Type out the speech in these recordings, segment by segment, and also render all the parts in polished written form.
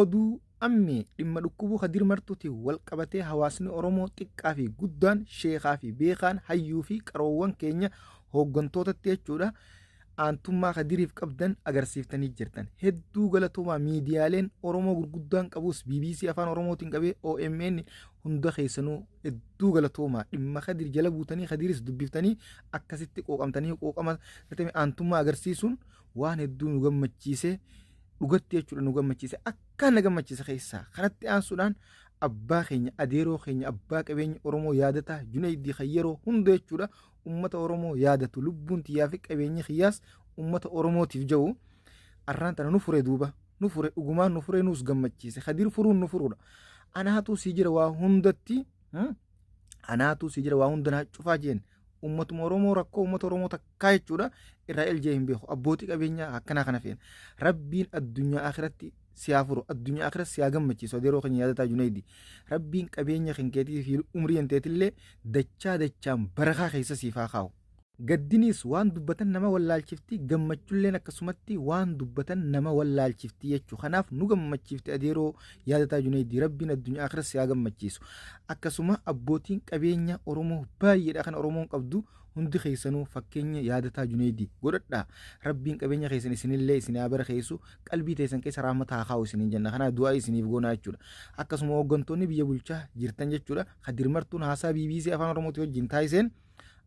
oduu ammee dhimma dhukkubuu Kadir Martuuti wal qabatee hawaasni Oromoo xiqqaa fi guddaan sheekaa fi beekaan hayyuu fi qaroowwan keenya hooggantootatti jechuudha. Aantummaa Kadiriif qabdan agarsiiftanii jirtan. Hedduu galatoomaa miidiyaaleen Oromoo gurguddaan qabus BBC afaan Oromootiin qabee OMN hunda keessanuu hedduu galatoomaa dhimma Kadir jala buutanii Kadiris dubbiftanii akkasitti qooqamtanii qooqama aantummaa agarsiisuun waan hedduu nu gammachiise. Dhugatti jechuudha nu gammachiise akka na gammachiise keessaa kanatti aansuudhaan abbaa keenya adeeroo keenya abbaa qabeenya Oromoo yaadataa Junaydii Khayyeroo hunda jechuudha ummata Oromoo yaadatu lubbuun xiyyaa fi qabeenyi xiyyaas ummata Oromootiif jiru arraan tana nu fure duuba nu fure dhugumaan nu fure nuus gammachiise Kadir furuun nu furuudha anaatu si jira waa hundatti anaatu si jira waa hundanaa cufaa jeen ummatuma Oromoo rakkoo ummata Oromoo takkaa jechuudha Israa'el jee hin beeku abbootii qabeenyaa akkanaa kana fe'an rabbiin addunyaa akhiratti siyaa furu addunyaa akhiratti siyaa gammachiisu adeeroo keenya yaadataa Junaydi rabbiin qabeenya kenkeetii fi umrii enteetillee dachaan barakaa keessa siifaa kaa'u. Gaddinis waan dubbatan nama wallaalchifti gammachuulleen akkasumatti waan dubbatan nama wallaalchifti jechuu kanaaf nu gammachiifte adeeroo yaadataa Junaydi rabbiin addunyaa akhiratti siyaa gammachiisu akkasuma abbootiin qabeenya Oromoo baay'eedha kan Oromoon qabdu hundi keessanuu fakkeenya yaadataa Junaydi godhadhaa rabbiin qabeenya keessan isinillee isin abara keessu qalbii teessan keessa raamataa kaa'u isiniin jenna kana du'aa isiniif goonaa jechuudha akkasuma hooggantoonni biyya bulchaa jirtan jechuudha Kadir Martuun haasaa BBC afaan Oromootii wajjin taasiseen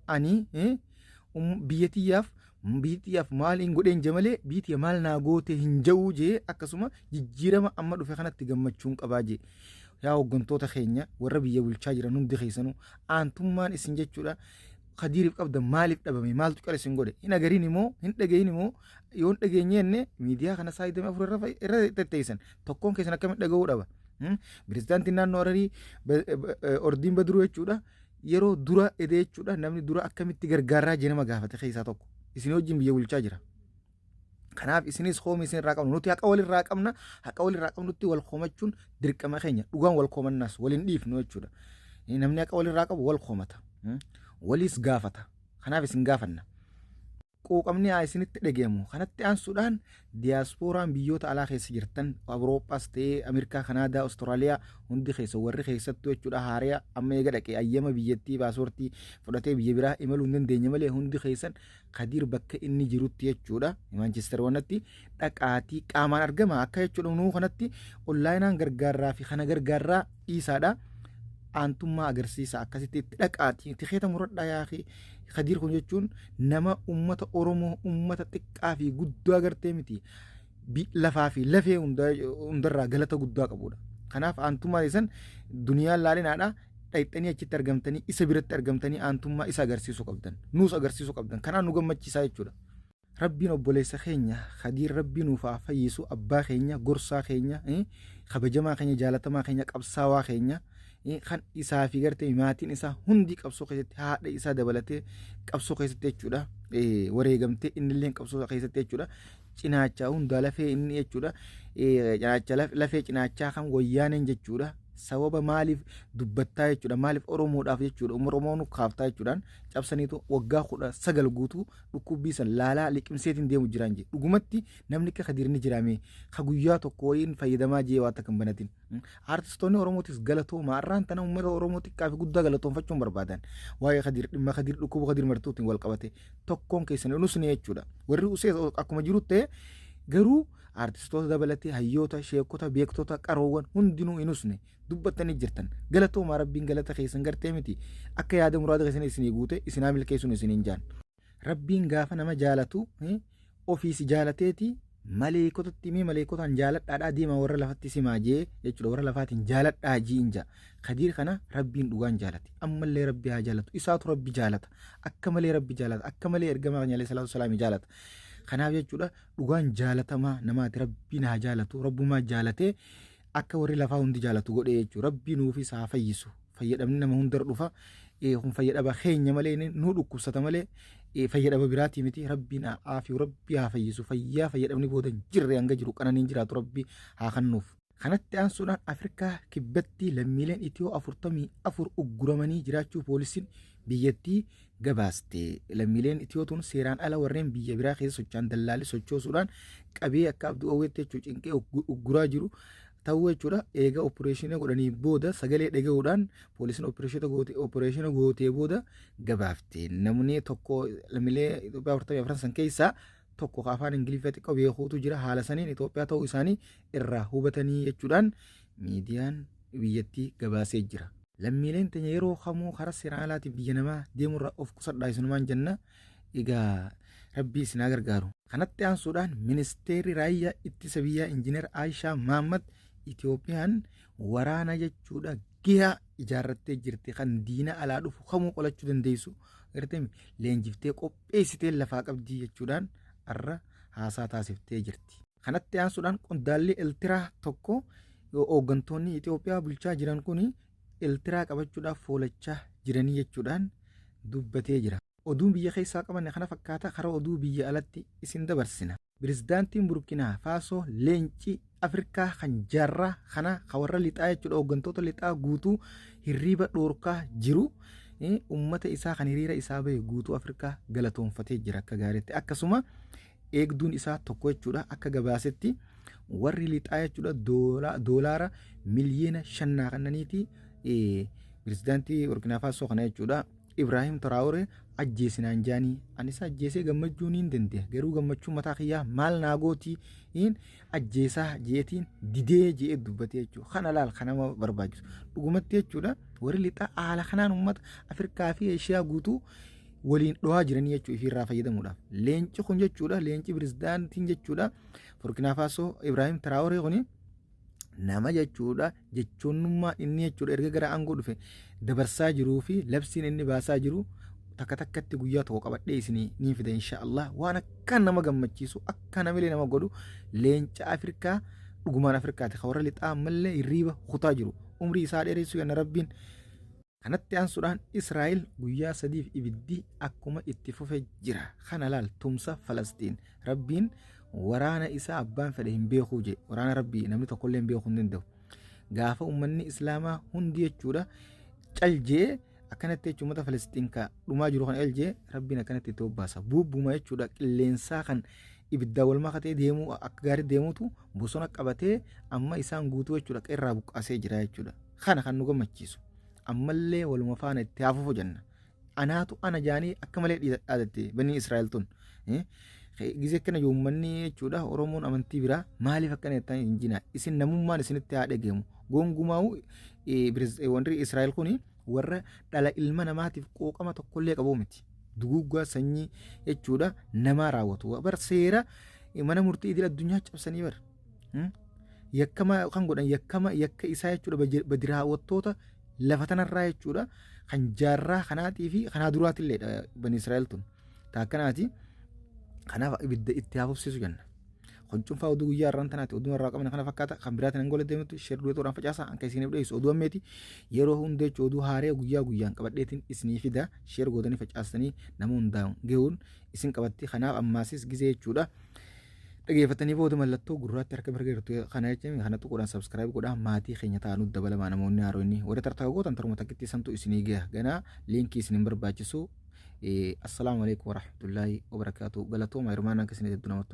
ani biyyattiyaaf maal hin godheen jamalee biyyattiya maal naa goote hin ja'uu jee akkasuma jijjiirama amma dhufe kanatti gammachuun qabaa jee yaa hooggantoota keenya warra biyya bulchaa jiran hundi keessanuu aantummaan isin jechuudha Kadiriif qabda maaliif dhabame maaltu qala isin godhe hin agariin immoo hin dhagayin immoo yoo hin dhageenye enne miidiyaa kana saayidame afur irra tetteessan tokkoon keessan akkamitti dhaga'uu dhaba pirezidaantiin naannoo Hararii Ordiin Baduruu jechuudha yeroo dura edee jechuudha namni dura akkamitti gargaaraa jenama gaafate keessaa tokko isin wajjin biyya bulchaa jira. Kanaaf isinis hoomii isin irraa qabnu nuti haqa walirraa qabna haqa walirraa qabnutti wal hoomachuun dirqama keenya dhugaan wal hoomannaas waliin dhiifnu jechuudha. Namni haqa walirraa qabu wal hoomata waliis gaafata kanaaf isin gaafanna. Quuqamni haa isinitti dhageemu kanatti aansuudhaan diyaaspooraan biyyoota alaa keessa jirtan Awurooppaas ta'ee Ameerikaa Kanaadaa Awustiraaliyaa hundi keessa warri keessattuu jechuudha haariyaa amma eega dhaqee ayyama biyyattii baasoortii fudhatee biyya biraa imaluu hin dandeenye malee hundi keessan Kadir bakka inni jirutti jechuudha Maanchestar wanatti dhaqaatii qaamaan argama akka jechuudha nuu kanatti onlaayinaan gargaarraa fi kana gargaarraa dhiisaadha aantummaa agarsiisa akkasitti dhaqaatii tikeeta muradhaa yaa Kadir kun jechuun nama ummata Oromoo ummata xiqqaa fi guddaa agartee miti lafaa fi lafee hundarraa galata guddaa qabudha. Kanaaf aantummaa isan duniyaan laalinaadha dhayxanii achitti argamtanii isa biratti argamtanii aantummaa isa agarsiisuu qabdan nuus agarsiisuu qabdan kanaan nu gammachiisaa jechuudha. Rabbiin obboleessa keenya Kadir rabbii nuuf haa fayyisu abbaa keenya gorsaa keenya kabajamaa keenya jaalatamaa keenya qabsaawaa keenya. Kan isaa fi gartee maatiin isaa hundi qabsoo keessatti haadha isaa dabalatee qabsoo keessatti jechuudha wareegamtee innillee qabsoo keessatti jechuudha cinaachaa hundaa lafee inni jechuudha lafee cinaachaa kan wayyaaneen jechuudha sababa maaliif dubbattaa jechuudha maaliif Oromoodhaaf jechuudha Oromoon kaaftaa jechuudhaan cabsaniitu waggaa 19 guutuu dhukkubbii san laalaa liqimseetiin deemu jiraan jee dhugumatti namni akka Kadir ni jiraame ka guyyaa tokko wayiin fayyadamaa jee waa takkan banatin artistoonni Oromootis galatooma arraan tana uummata Oromoo xiqqaa fi guddaa galatoonfachuun barbaadan waa'ee Kadir dhimma Kadir dhukkuba Kadir Martuutiin wal qabate tokkoon keessan nusni jechuudha warri usee akkuma jiru ta'e garuu artistoota dabalatee hayyoota sheekota beektota qaroowwan hundinuu inusne dubbatanii jirtan galatooma rabbiin galata keessan gartee miti akka yaada muraada keessan isinii guute isinaa milkeessuun isiniin jaan rabbiin gaafa nama jaalatu ofiisi jaalateeti maleekotatti mee maleekotaan jaaladhaadhaa deema warra lafatti simaa jee jechuudha warra lafaatiin jaaladhaa jiinja Kadir kana rabbiin dhugaan jaalate ammallee rabbi haa jaalatu isaatu rabbi jaalata akka malee rabbi jaalata akka malee ergamaa keenya alayhi salaatu wasalaam jaalata. Kanaaf jechuudha dhugaan jaalatamaa namaati rabbiin haa jaalatu rabbumaa jaalatee akka warri lafaa hundi jaalatu godhee jechuudha rabbiin nuufis haa fayyisu fayyadamni nama hundarra dhufa kun fayyadama keenya malee nu dhukkubsata malee fayyadama biraatii miti rabbiin haa fi rabbi haa fayyisu fayyaa fayyadamni booda jirre hanga jiru qananiin jiraatu rabbi haa kennuuf. Kanatti aansuudhaan Afrikaa kibbatti lammiileen Itiyoo 44 ugguramanii jiraachuu poolisiin biyyattii gabaaste lammiileen Itiyootuun seeraan ala warreen biyya biraa keessa socho'an dallaalii sochoosuudhaan qabee akka abduu owweetti jechuu cinqee ugguraa jiru ta'uu jechuudha. Eega opereeshinii godhanii booda sagalee dhaga'uudhaan poolisiin opereeshinii gootee booda gabaafte. Namni tokko lammiilee Itoophiyaa 44 san keessaa tokko afaan Ingiliffaa xiqqoo beekuutu jira. Haala saniin Itoophiyaa ta'uu isaanii irraa hubatanii jechuudhaan miidiyaan biyyattii gabaasee jira. Lammiileen teenya yeroo kamuu karaa seeraan alaatiin biyya namaa deemurraa of qusadhaa isinumaan jenna. Egaa rabbii isin haa gargaaru. Kanatti aansuudhaan ministeerri raayyaa ittisa biyyaa injiinar Aayishaa Mahammad Itoophiyaan waraana jechuudha gihaa ijaarrattee jirti kan diina alaa dhufu kamuu qolachuu dandeessu. Leenjiftee qopheessitee lafaa qabdii jechuudhaan har'a haasaa taasiftee jirti. Kanatti aansuudhaan qondaalli Eertiraa tokko hooggantoonni Itoophiyaa bulchaa jiran kun Eertiraa qabachuudhaaf foolachaa jiranii jechuudhaan dubbatee jira. Oduun biyya keessaa qabanne kana fakkaata karaa oduu biyya alatti isin dabarsina. Pirezidaantiin Burkinaa Faasoo leencii Afrikaa kan jaarraa kana warra lixaa jechuudha hooggantoota lixaa guutuu hirriiba dhoorkaa jiru. Uummata isaa kan hiriira isaa bahe guutuu Afrikaa galatoonfatee jira akka gaariitti. Akkasuma eegduun isaa tokko jechuudha akka gabaasetti warri lixaa jechuudha doolaara miliyoona 5 kannaniiti. Pirezidaantii Burkinaa Faasoo kana jechuudha Ibrahim Traoré ajjeesinaan jaanii anis ajjeesee gammachuu niin danda'e garuu gammachuu mataa kiyyaa maal naagootii ajjeesaa jeetiin didee jee dubbatee jechuudha kana laal kanama barbaachisu dhugumatti jechuudha warri lixaa haala kanaan uummata Afrikaa fi Eeshiyaa guutuu waliin dhohaa jiranii jechuudha ifirraa fayyadamuudhaaf leenci kun jechuudha leenci pirezidaantiin jechuudha Burkinaa Faasoo Ibrahim Traoré kuni nama jechuudha jechoonnummaa inni jechuudha erga gara aangoo dhufe dabarsaa jiruu fi labsiin inni baasaa jiru takka takkatti guyyaa tokko qabadhee isinii ni fida inshaallah waan akka nama gammachiisu akka namilee nama godhu leenca Afrikaa dhugumaan Afrikaati warra lixaa mallee hirriiba kutaa jiru umrii isaa dheeressu yana rabbiin. Kanatti aansuudhaan Israa'el guyyaa 3 ibiddi akkuma itti fufee jira kana laal tumsa Falastiin rabbiin waraana isaa abbaan fedhe hin beekuu je waraana rabbii namni tokkollee hin beekuu hin danda'u gaafa ummanni islaamaa hundi jechuudha caljee akkanatti jechuun uummata Falastiin ka dhumaa jiru kan caljee rabbiin akkanatti itti obbaasa bubbuma jechuudha qilleensaa kan ibiddaa wal makatee deemuu akka gaarii deemuutu bosona qabatee amma isaan guutuu jechuudha qeerraa buqqaasee jira jechuudha kana kan nu gammachiisu ammallee waluma faana itti hafuuf jenna anaatu ana jaanii akka malee dhaadatte banii Israa'el tun gisee kana uummanni jechuudha Oromoon amantii biraa maaliif akkana ta'an injina isin namummaan isinitti haa dhageemu gongumaa'u wanti Israa'el kuni warra dhala ilma namaatiif qooqama tokkollee qabu miti duguggaa sanyii jechuudha namaa raawwatu bar seera mana murtii idil addunyaa cabsanii bar yakkama kan godhan yakka isaa jechuudha badiraawwattoota lafa tanarraa jechuudha kan jaarraa kanaatii fi kanaa duraatillee bani Israa'el tun taakkanaati. Kanaaf ibidda itti hafuufsiisu jenna. Honcuunfaa oduu guyyaa irraan tanaati oduu irraa qabne kana fakkaata kan biraatiin angola deemtu sheer du'ee tooraan facaasaa anka isiniif dhiyeessu oduu ammeeti yeroo hundee oduu haaree guyyaa guyyaan qabadheetiin isinii fida sheer gootanii facaastanii nama hundaan gahuun isin qabatti kanaaf ammaasis gizee jechuudha. Dhageeffatanii booda mallattoo gurraatti harka mirga kana jechuun kana tuquudhaan subscribe godhaan maatii keenya ta'anii dabalamaa namoonni haaroonni warra tartaa gootan taruma takkitti santu isinii gaha ganaa liinkii isiniin barbaachisu. Assalamualaikum warahmatullahi wabarakatuh. Galatooma hirmaannaan keessanitti hedduu namatti